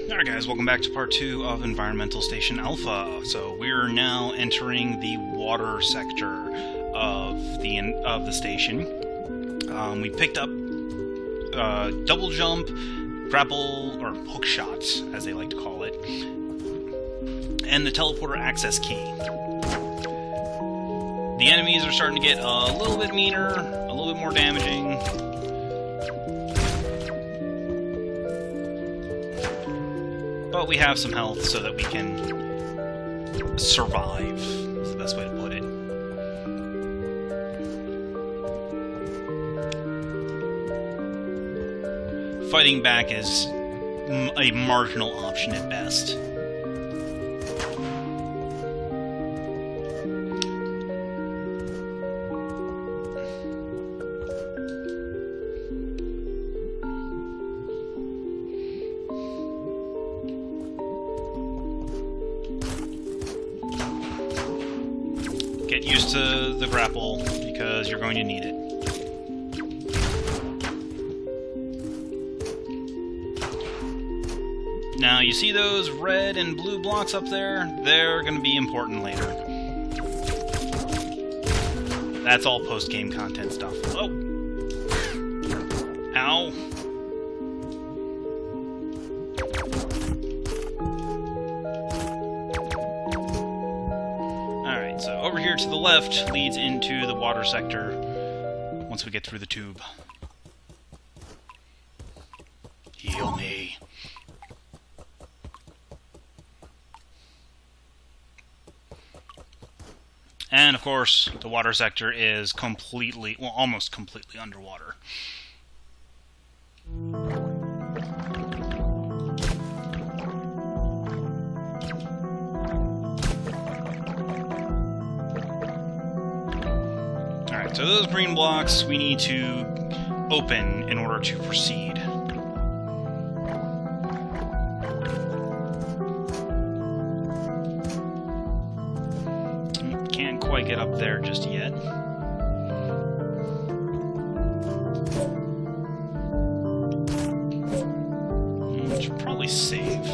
Alright guys, welcome back to part 2 of Environmental Station Alpha. So we're now entering the water sector of the station. We picked up double jump, grapple, or hook shots, as they like to call it, and the teleporter access key. The enemies are starting to get a little bit meaner, a little bit more damaging. But we have some health so that we can survive, is the best way to put it. Fighting back is a marginal option at best. Get used to the grapple, because you're going to need it. Now, you see those red and blue blocks up there? They're going to be important later. That's all post-game content stuff. Oh! Ow! So over here to the left leads into the water sector once we get through the tube. Heal me. And of course, the water sector is completely, well, almost completely underwater. So those green blocks we need to open in order to proceed. Can't quite get up there just yet. Should probably save.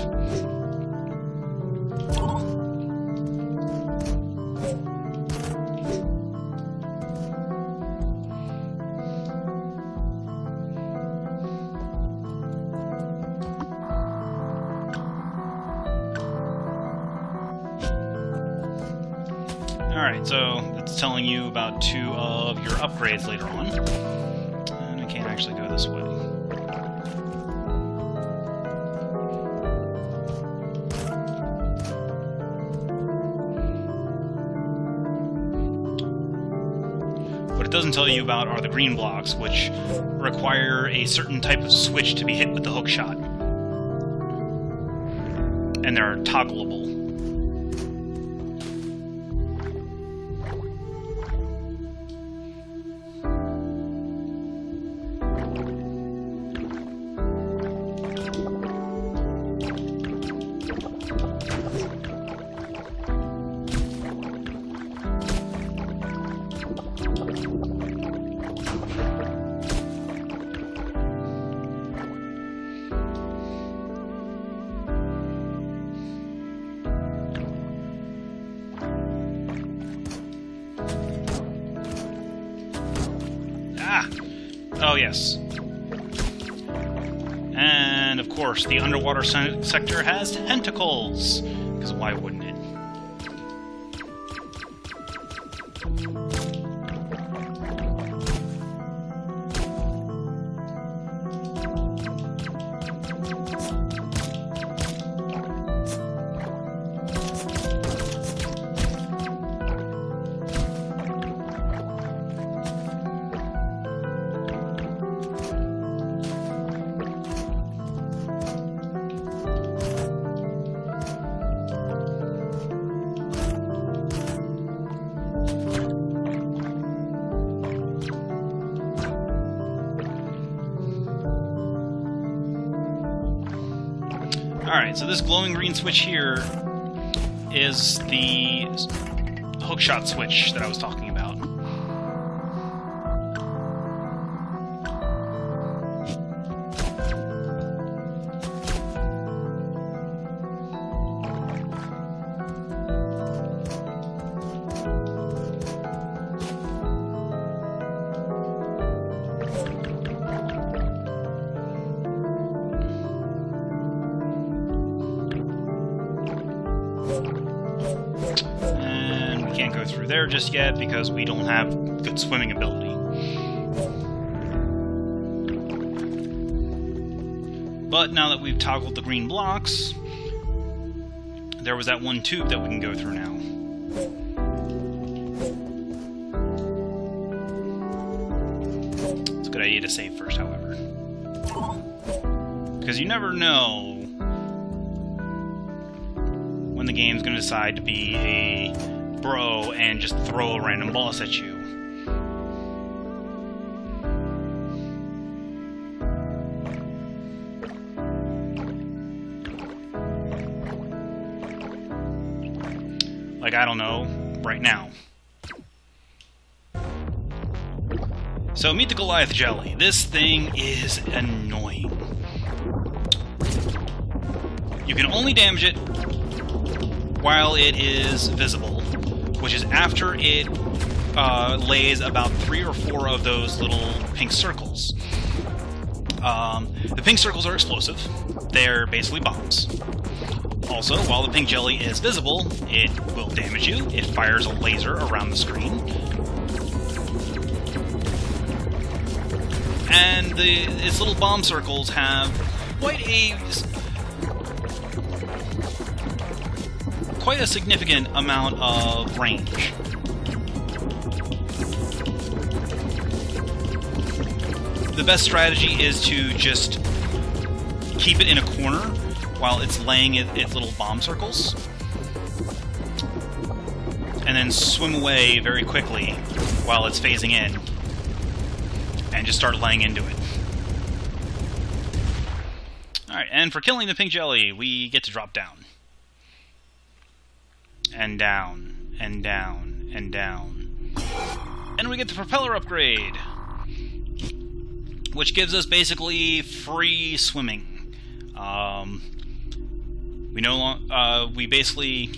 Alright, so it's telling you about 2 of your upgrades later on. And I can't actually go this way. What it doesn't tell you about are the green blocks, which require a certain type of switch to be hit with the hook shot. And they're toggleable. Oh, yes. And, of course, the underwater sector has tentacles, because why wouldn't it? Alright, so this glowing green switch here is the hookshot switch that I was talking about. can't go through there just yet because we don't have good swimming ability. But now that we've toggled the green blocks, there was that one tube that we can go through now. It's a good idea to save first, however. Because you never know when the game's going to decide to be a bro and just throw a random boss at you. Like, I don't know, right now. So, meet the Goliath Jelly. This thing is annoying. You can only damage it while it is visible, which is after it lays about 3 or 4 of those little pink circles. The pink circles are explosive. They're basically bombs. Also, while the pink jelly is visible, it will damage you. It fires a laser around the screen. And its little bomb circles have quite a significant amount of range. The best strategy is to just keep it in a corner while it's laying its little bomb circles, and then swim away very quickly while it's phasing in, and just start laying into it. Alright, and for killing the pink jelly, we get to drop down. And down, and down, and down. And we get the propeller upgrade, which gives us basically free swimming. We basically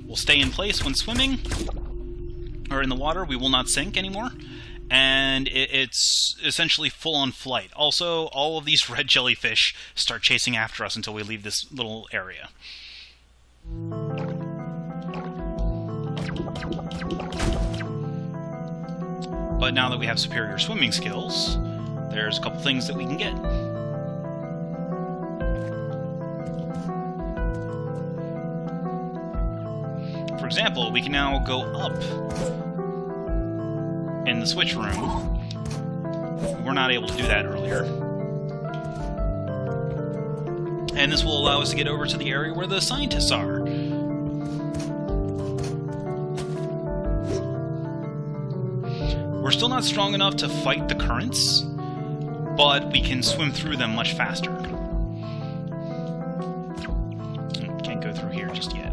will stay in place when swimming, or in the water. We will not sink anymore, and it's essentially full-on flight. Also, all of these red jellyfish start chasing after us until we leave this little area. But now that we have superior swimming skills, there's a couple things that we can get. For example, we can now go up in the switch room. We were not able to do that earlier. And this will allow us to get over to the area where the scientists are. We're still not strong enough to fight the currents, but we can swim through them much faster. Can't go through here just yet.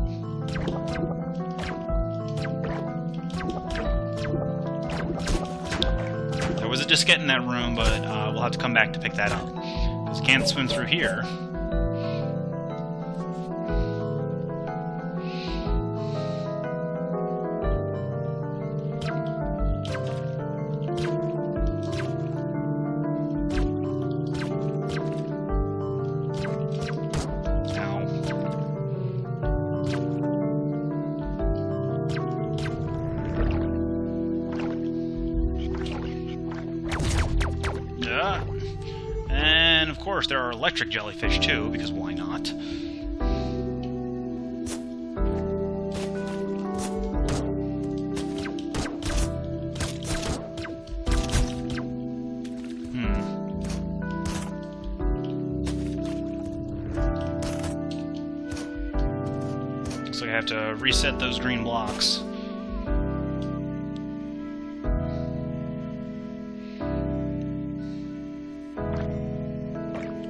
There was a diskette in that room, but we'll have to come back to pick that up, because we can't swim through here. And of course there are electric jellyfish too, because why not? Looks like I have to reset those green blocks.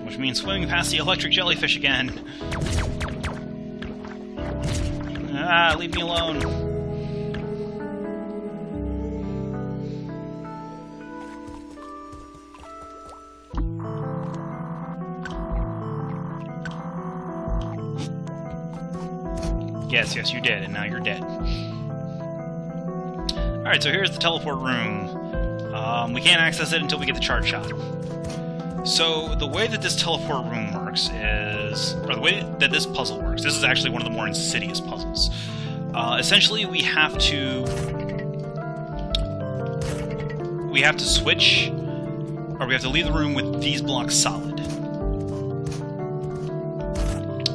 Which means swimming past the electric jellyfish again. Ah, leave me alone. Yes, you did, and now you're dead. Alright, so here's the teleport room. We can't access it until we get the charge shot. So, the way that this teleport room works is... or the way that this puzzle works, this is actually one of the more insidious puzzles. Essentially, we have to switch, or we have to leave the room with these blocks solid.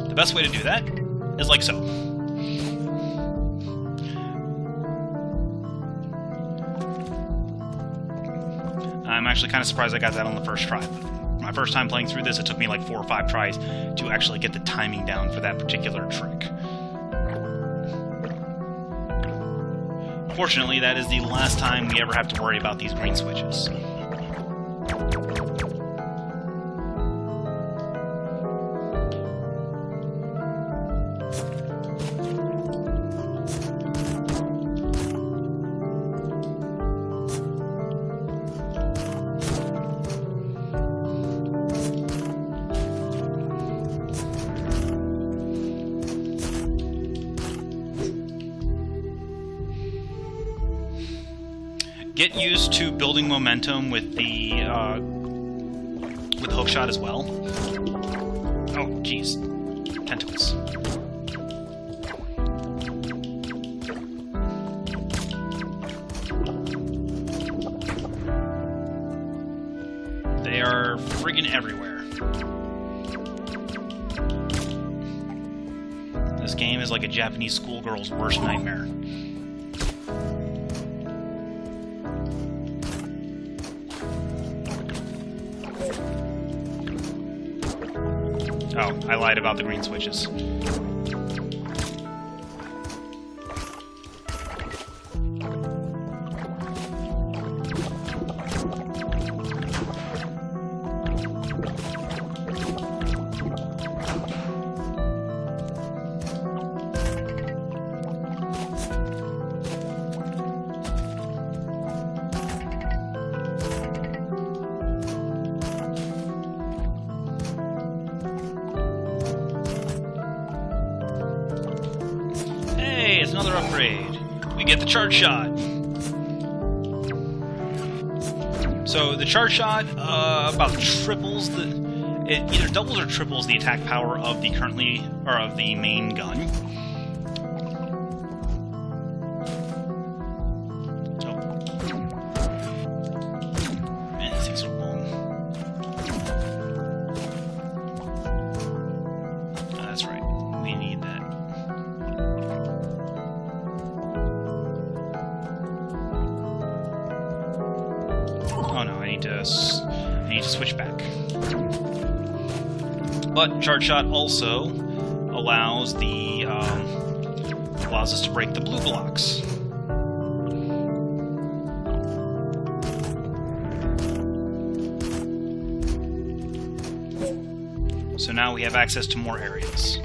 The best way to do that is like so. I'm actually kind of surprised I got that on the first try. My first time playing through this, it took me like 4 or 5 tries to actually get the timing down for that particular trick. Fortunately, that is the last time we ever have to worry about these green switches. Get used to building momentum with the hookshot as well. Oh, jeez. Tentacles. They are friggin' everywhere. This game is like a Japanese schoolgirl's worst nightmare. Oh, I lied about the green switches. It's another upgrade. We get the charge shot. So the charge shot about triples the. It either doubles or triples the attack power of the of the main gun. Oh. Man, these things are long. Oh, that's right. We need that. Oh no, I need to switch back. But charge shot also allows us to break the blue blocks. So now we have access to more areas.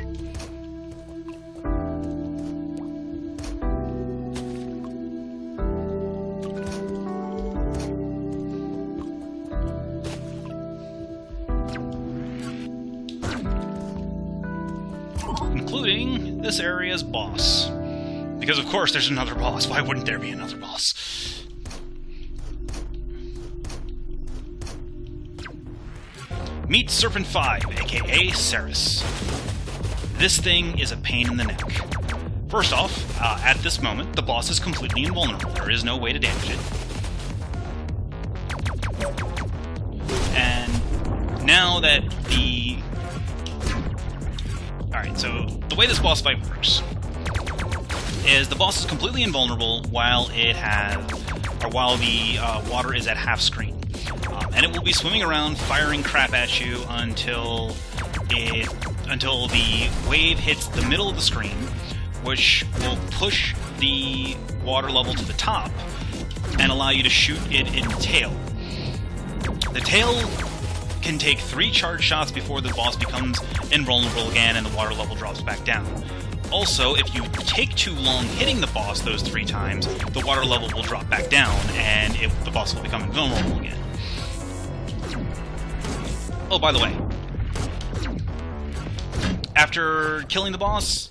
Including this area's boss. Because of course there's another boss. Why wouldn't there be another boss? Meet Serpent 5, aka Ceres. This thing is a pain in the neck. First off, at this moment, the boss is completely invulnerable. There is no way to damage it. And now that the... Alright, so the way this boss fight works is the boss is completely invulnerable while the water is at half screen. And it will be swimming around, firing crap at you until the wave hits the middle of the screen, which will push the water level to the top and allow you to shoot it in the tail. The tail can take 3 charge shots before the boss becomes invulnerable again and the water level drops back down. Also, if you take too long hitting the boss those 3 times, the water level will drop back down and the boss will become invulnerable again. Oh, by the way, after killing the boss,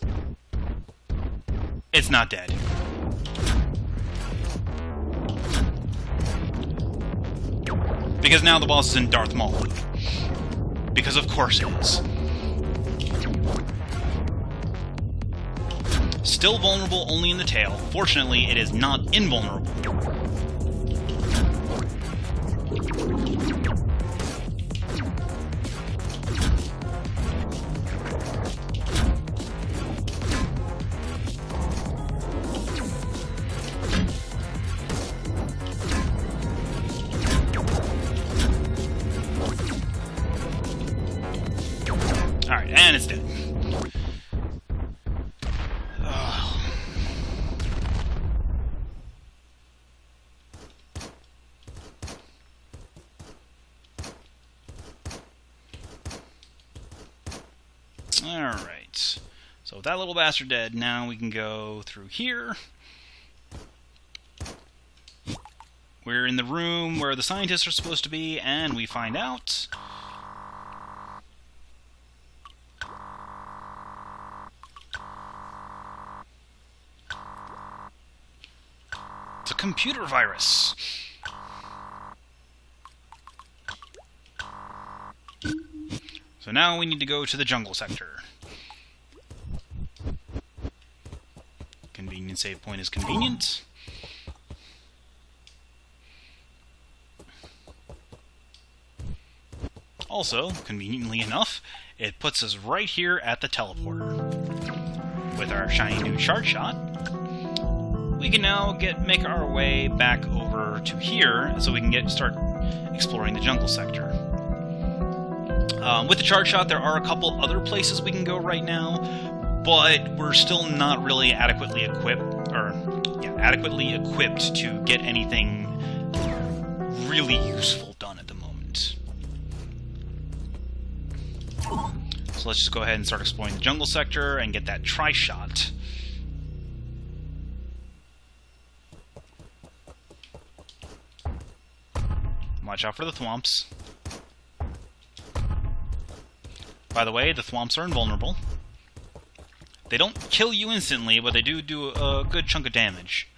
it's not dead. Because now the boss is in Darth Maul mode. Because of course it is. Still vulnerable only in the tail. Fortunately, it is not invulnerable. Alright, and it's dead. Alright, so with that little bastard dead, now we can go through here. We're in the room where the scientists are supposed to be, and we find out... it's a computer virus. So now we need to go to the jungle sector. Convenient save point is convenient. Also, conveniently enough, it puts us right here at the teleporter. With our shiny new shard shot, we can now make our way back over to here so we can start exploring the jungle sector. With the charge shot, there are a couple other places we can go right now, but we're still not really adequately equipped to get anything really useful done at the moment. So let's just go ahead and start exploring the jungle sector and get that tri-shot. Watch out for the thwomps. By the way, the thwomps are invulnerable. They don't kill you instantly, but they do a good chunk of damage.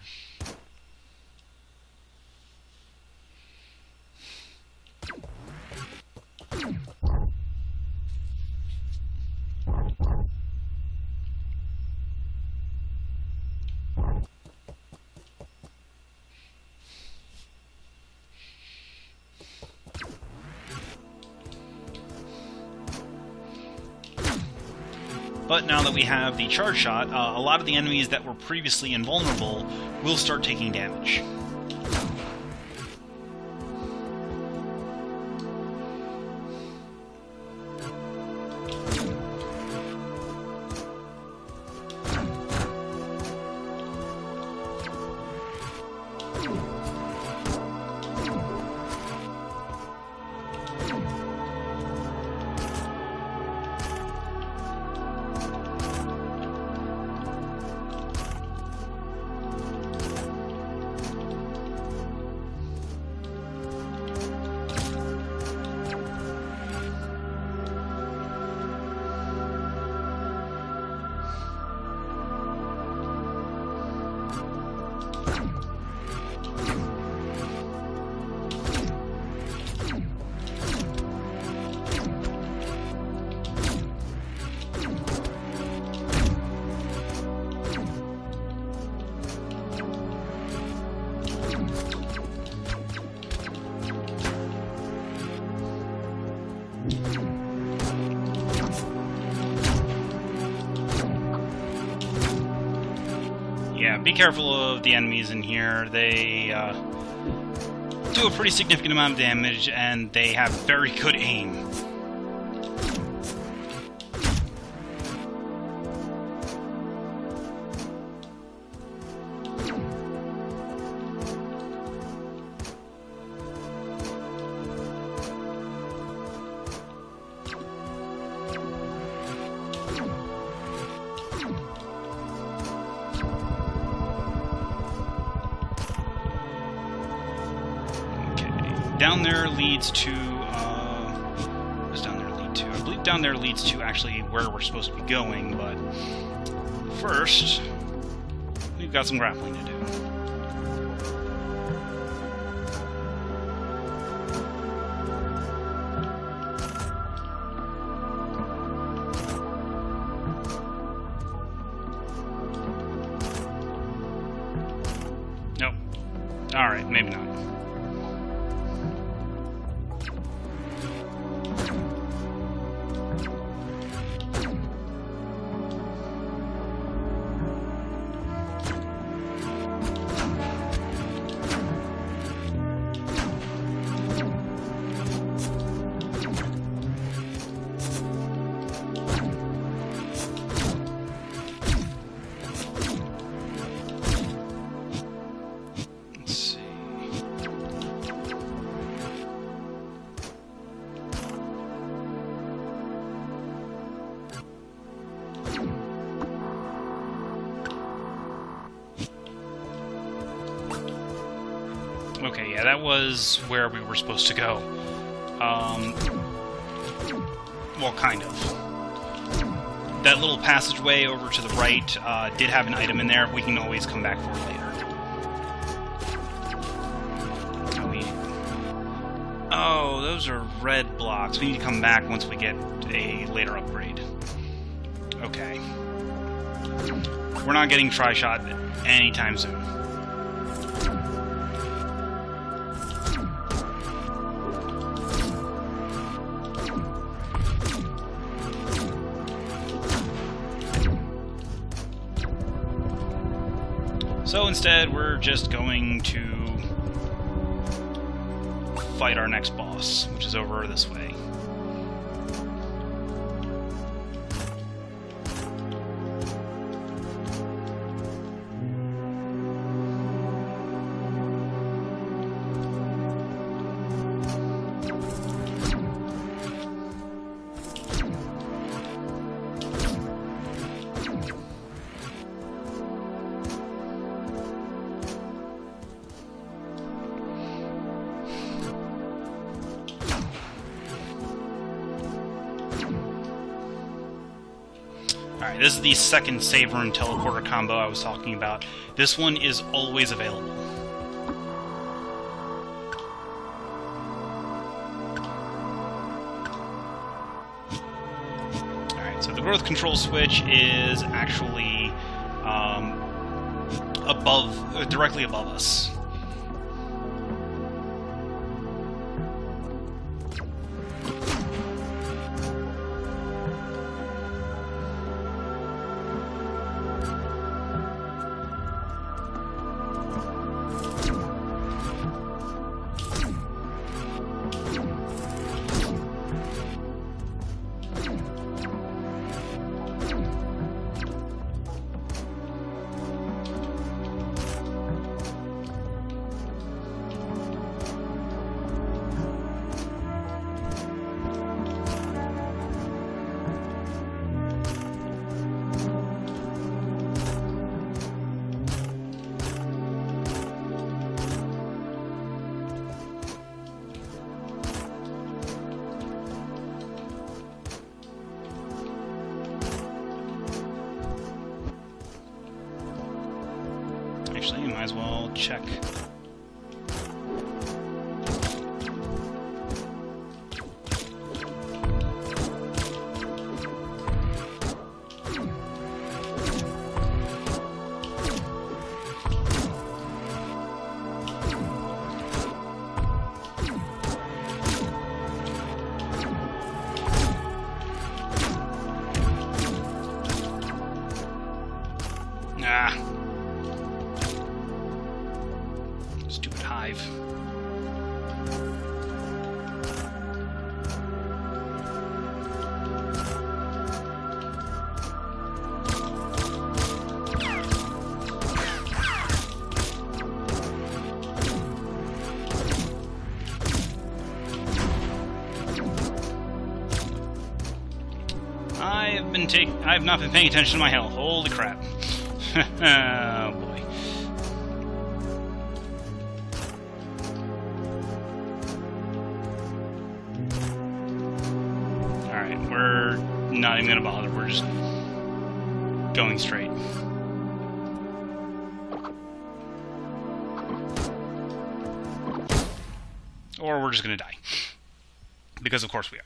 But now that we have the charge shot, a lot of the enemies that were previously invulnerable will start taking damage. Yeah, be careful of the enemies in here. They do a pretty significant amount of damage, and they have very good aim. Down there leads to, what does down there lead to? I believe down there leads to actually where we're supposed to be going, but first, we've got some grappling to do. Alright, maybe not. Okay, yeah, that was where we were supposed to go. Well, kind of. That little passageway over to the right did have an item in there. We can always come back for it later. Oh, those are red blocks. We need to come back once we get a later upgrade. Okay. We're not getting Tri-Shot anytime soon. So instead, we're just going to fight our next boss, which is over this way. Alright, this is the second save room teleporter combo I was talking about. This one is always available. Alright, so the growth control switch is actually directly above us. Actually, you might as well check. Ah. Stupid hive. I have not been paying attention to my health. Holy crap. Oh boy. Alright, we're not even gonna bother. We're just going straight. Or we're just gonna die. Because of course we are.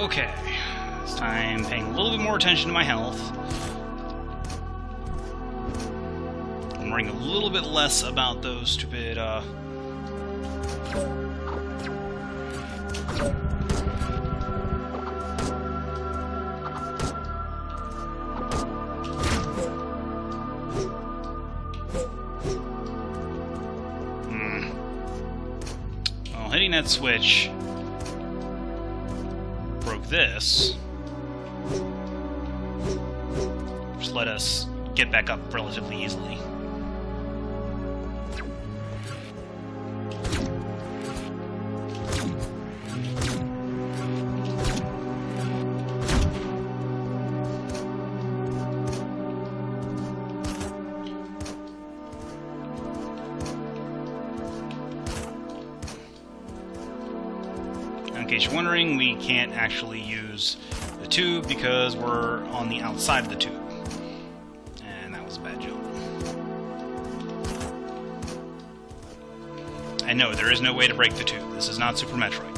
Okay. This time paying a little bit more attention to my health. I'm worrying a little bit less about those stupid, Well, hitting that switch broke this, which let us get back up relatively easily. In case you're wondering, we can't actually use the tube because we're on the outside of the tube. And that was a bad joke. And no, there is no way to break the tube. This is not Super Metroid.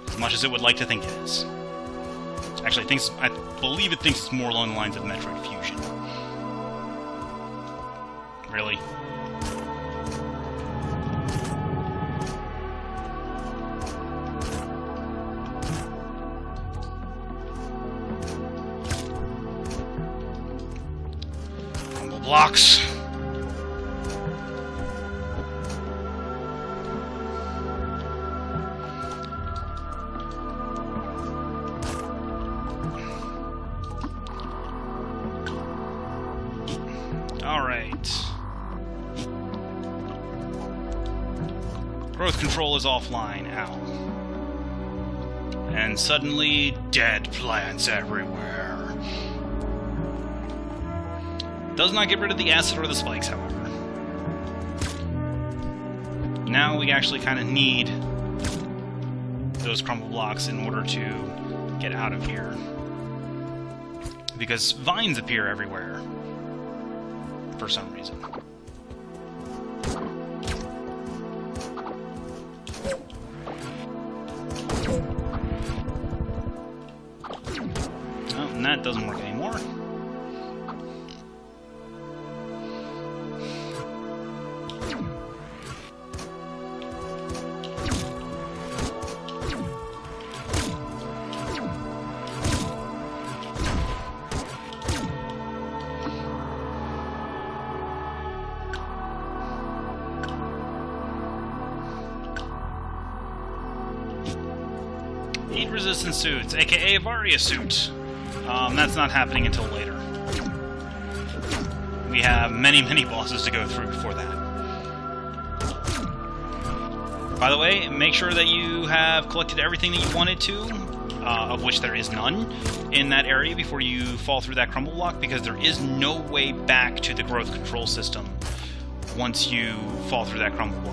As much as it would like to think it is. Actually, I believe it thinks it's more along the lines of Metroid Fusion. Really? Blocks. All right. Growth control is offline. Ow. And suddenly, dead plants everywhere. Does not get rid of the acid or the spikes, however. Now we actually kind of need those crumble blocks in order to get out of here. Because vines appear everywhere. For some reason. Oh, and that doesn't work anymore. Heat resistant suits, aka Varia suit. That's not happening until later. We have many, many bosses to go through before that. By the way, make sure that you have collected everything that you wanted to, of which there is none, in that area before you fall through that crumble block, because there is no way back to the growth control system once you fall through that crumble block.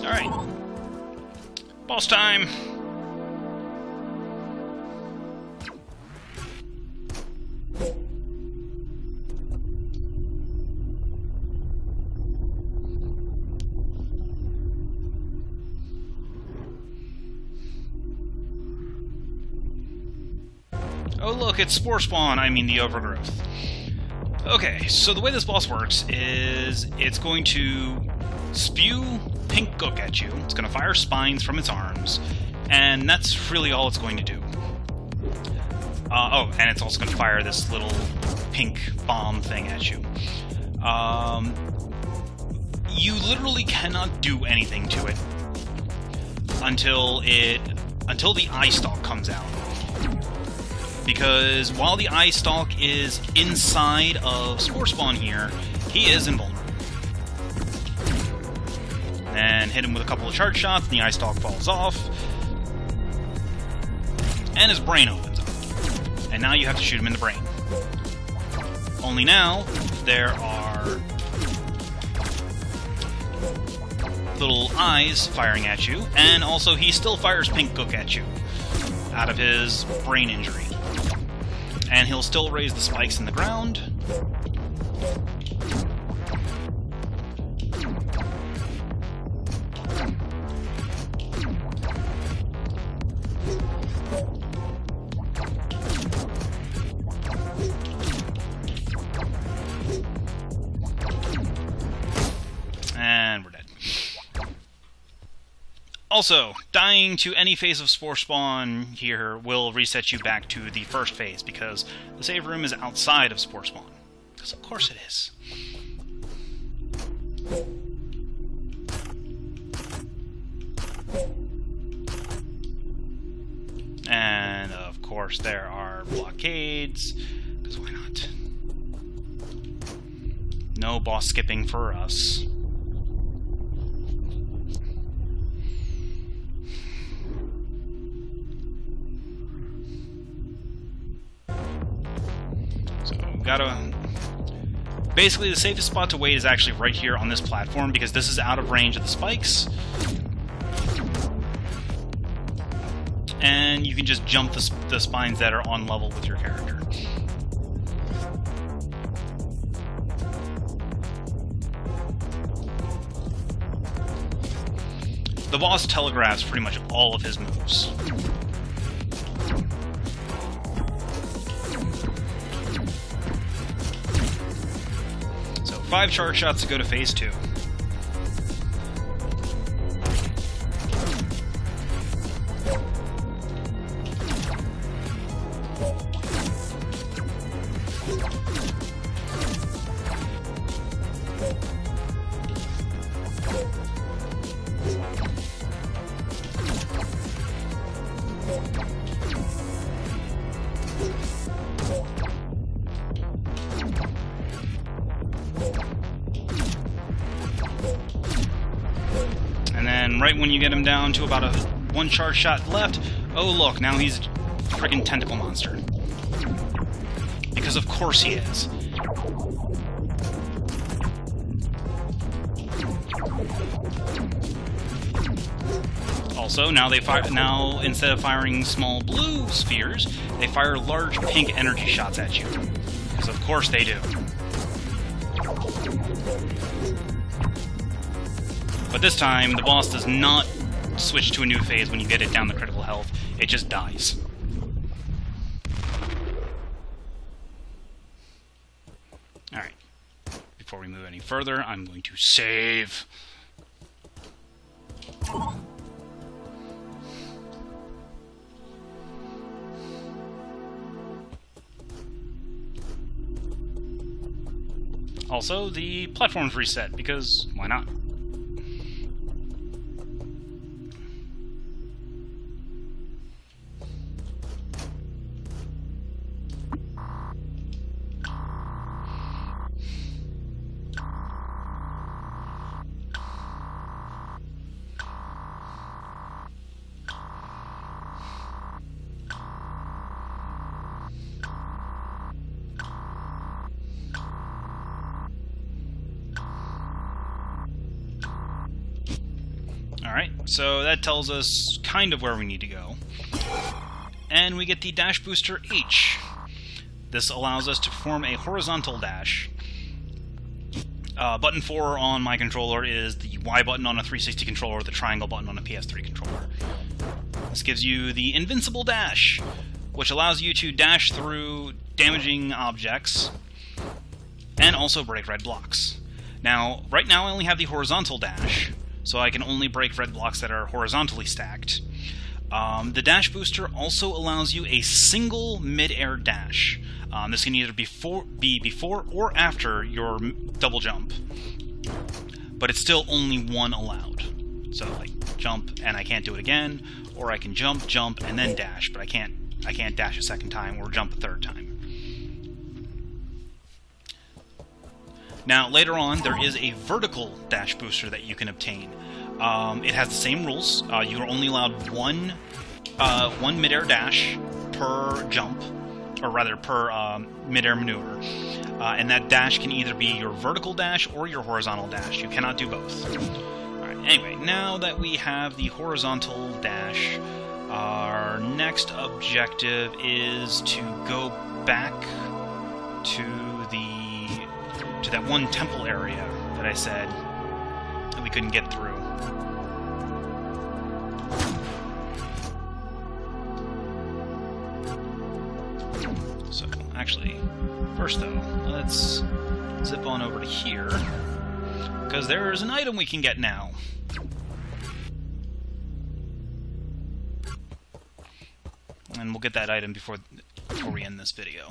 Alright. Boss time! Oh look, it's Spore Spawn, I mean the Overgrowth. Okay, so the way this boss works is it's going to spew pink gook at you, it's going to fire spines from its arms, and that's really all it's going to do. Oh, and it's also going to fire this little pink bomb thing at you. You literally cannot do anything to it until the eye stalk comes out. Because while the eye stalk is inside of Spore Spawn here, he is invulnerable. And hit him with a couple of charge shots, and the eye stalk falls off. And his brain opens up. And now you have to shoot him in the brain. Only now, there are little eyes firing at you, and also he still fires pink gook at you out of his brain injury. And he'll still raise the spikes in the ground. And we're dead. Also, dying to any phase of Spore Spawn here will reset you back to the first phase, because the save room is outside of Spore Spawn. Because of course it is. And of course there are blockades, because why not? No boss skipping for us. Basically, the safest spot to wait is actually right here on this platform, because this is out of range of the spikes. And you can just jump the spines that are on level with your character. The boss telegraphs pretty much all of his moves. So 5 charge shots to go to phase 2. And right when you get him down to about a 1 charge shot left, oh look, now he's a friggin' tentacle monster. Because of course he is. Also, now now instead of firing small blue spheres, they fire large pink energy shots at you. Because of course they do. But this time, the boss does not switch to a new phase when you get it down to critical health. It just dies. Alright. Before we move any further, I'm going to save. Also, the platform's reset, because why not? Alright, so that tells us kind of where we need to go. And we get the dash booster H. This allows us to perform a horizontal dash. Button 4 on my controller is the Y button on a 360 controller, the triangle button on a PS3 controller. This gives you the invincible dash, which allows you to dash through damaging objects and also break red blocks. Now, right now I only have the horizontal dash, so I can only break red blocks that are horizontally stacked. The dash booster also allows you a single mid-air dash. This can either be before or after your double jump, but it's still only one allowed. So, like, jump and I can't do it again, or I can jump, and then dash, but I can't dash a second time or jump a third time. Now, later on, there is a vertical dash booster that you can obtain. It has the same rules. You are only allowed one mid-air dash per jump, or rather per mid-air maneuver. And that dash can either be your vertical dash or your horizontal dash. You cannot do both. Alright, anyway, now that we have the horizontal dash, our next objective is to go back to that one temple area that I said that we couldn't get through. So, actually, first though, let's zip on over to here, because there's an item we can get now. And we'll get that item before we end this video.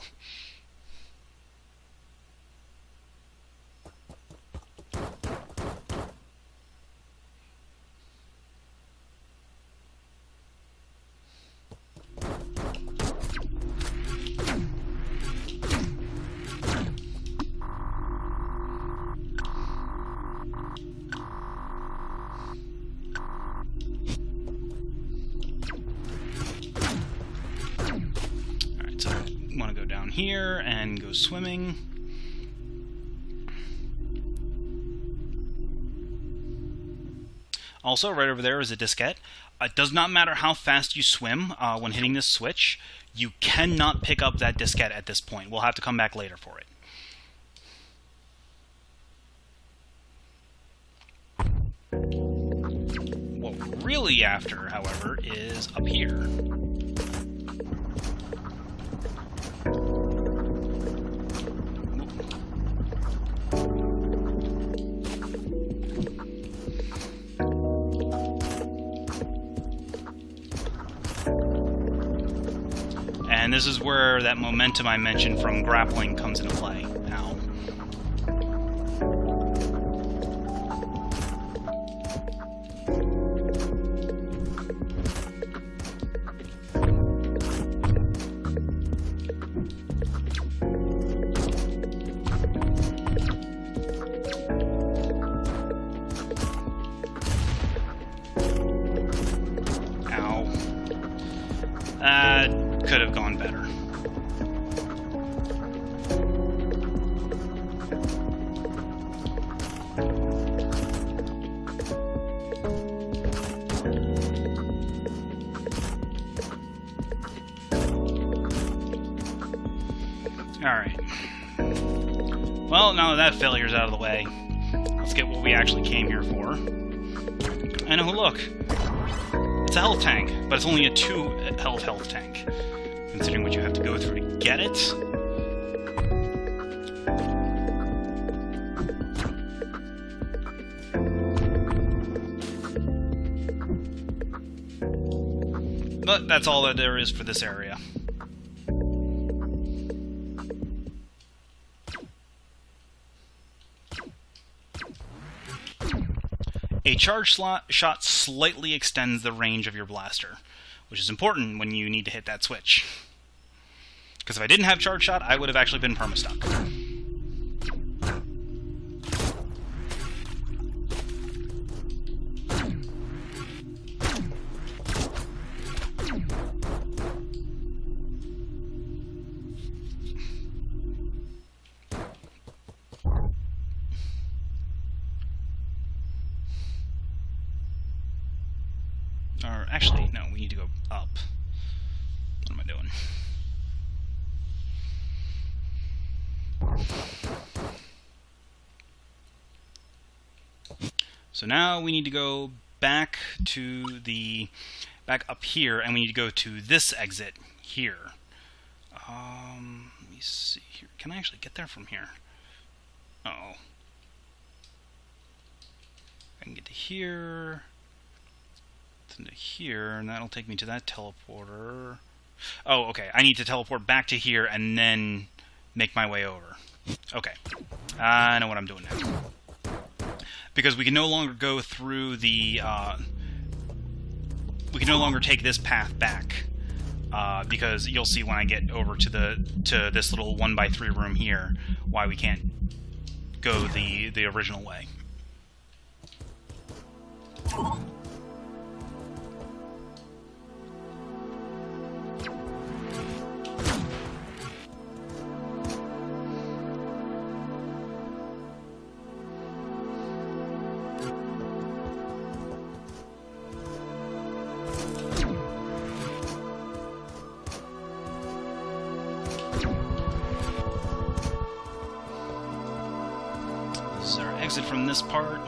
Here and go swimming. Also, right over there is a diskette. It does not matter how fast you swim when hitting this switch, you cannot pick up that diskette at this point. We'll have to come back later for it. What we're really after, however, is up here. And this is where that momentum I mentioned from grappling comes into play. Ow. Could have gone better. Alright. Well, now that failure's out of the way, let's get what we actually came here for. And oh look! It's a health tank, but it's only a 2 health tank, considering what you have to go through to get it. But that's all that there is for this area. A charge shot slightly extends the range of your blaster, which is important when you need to hit that switch. Because if I didn't have charge shot, I would have actually been perma-stuck. Or, actually, no, we need to go up. What am I doing? So now we need to go back to back up here, and we need to go to this exit here. Let me see here. Can I actually get there from here? Uh-oh. I can get to here, into here, and that'll take me to that teleporter. Oh, okay. I need to teleport back to here and then make my way over. Okay. I know what I'm doing now. Because we can no longer go through the... we can no longer take this path back. Because you'll see when I get over to this little 1x3 room here why we can't go the original way. exit from this part.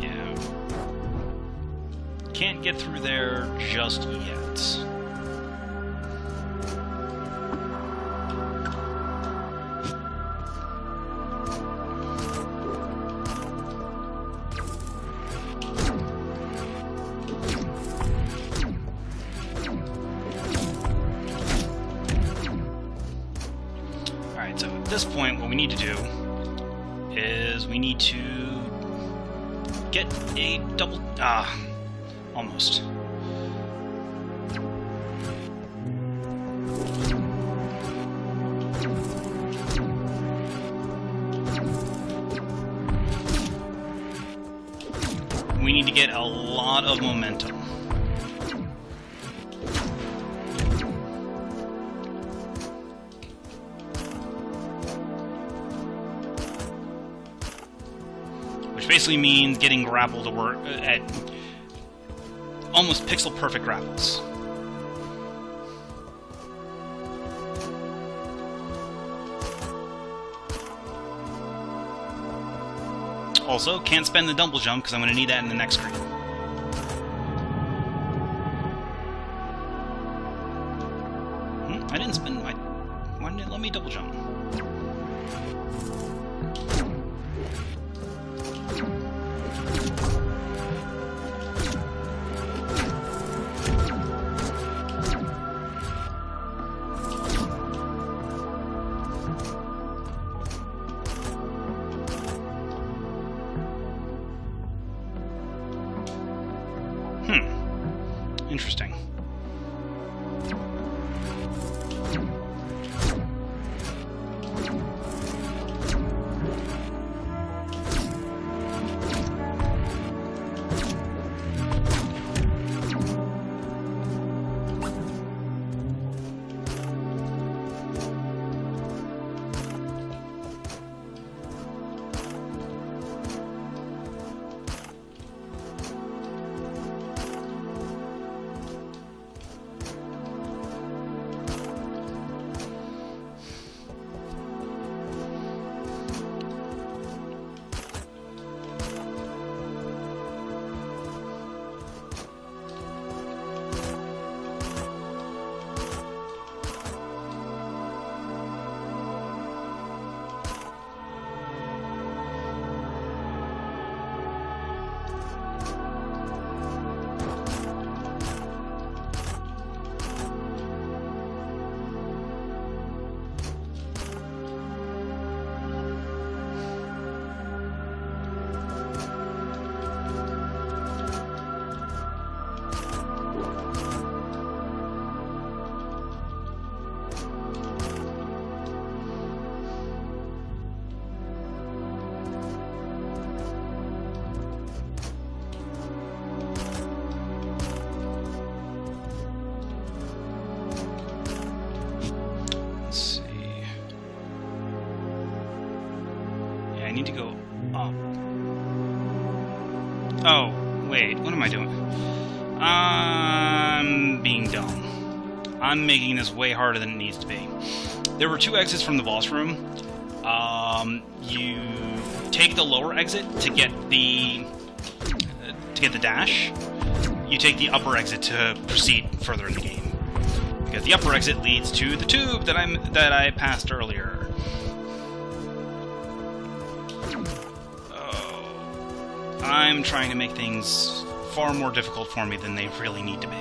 Yeah. Can't get through there just yet. So at this point, what we need to do is we need to get a double... almost. We need to get a lot of momentum. Which basically means getting grapple to work at almost pixel-perfect grapples. Also, can't spend the double jump because I'm going to need that in the next screen. I didn't spend my... Why didn't it let me double jump? Interesting. I need to go up. Oh, wait, what am I doing? I'm being dumb. I'm making this way harder than it needs to be. There were two exits from the boss room. You take the lower exit to get the dash. You take the upper exit to proceed further in the game, because the upper exit leads to the tube that I passed earlier. I'm trying to make things far more difficult for me than they really need to be.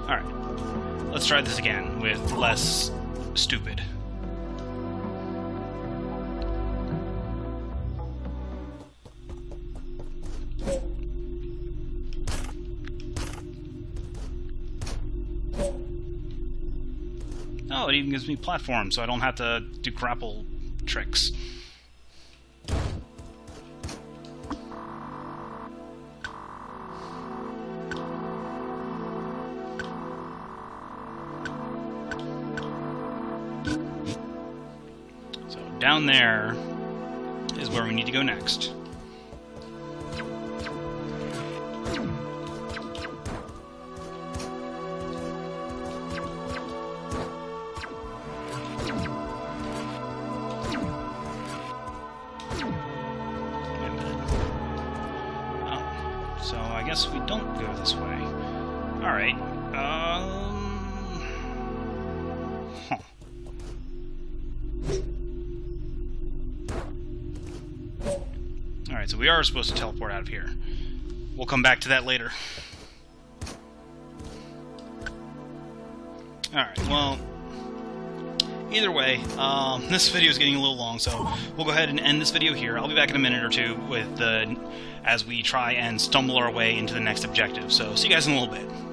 Alright, let's try this again with less stupid. Oh, it even gives me platforms, so I don't have to do grapple tricks. So down there is where we need to go next. So I guess we don't go this way. Alright, huh. Alright, so we are supposed to teleport out of here. We'll come back to that later. Alright, well, either way, this video is getting a little long, so we'll go ahead and end this video here. I'll be back in a minute or two with as we try and stumble our way into the next objective. So see you guys in a little bit.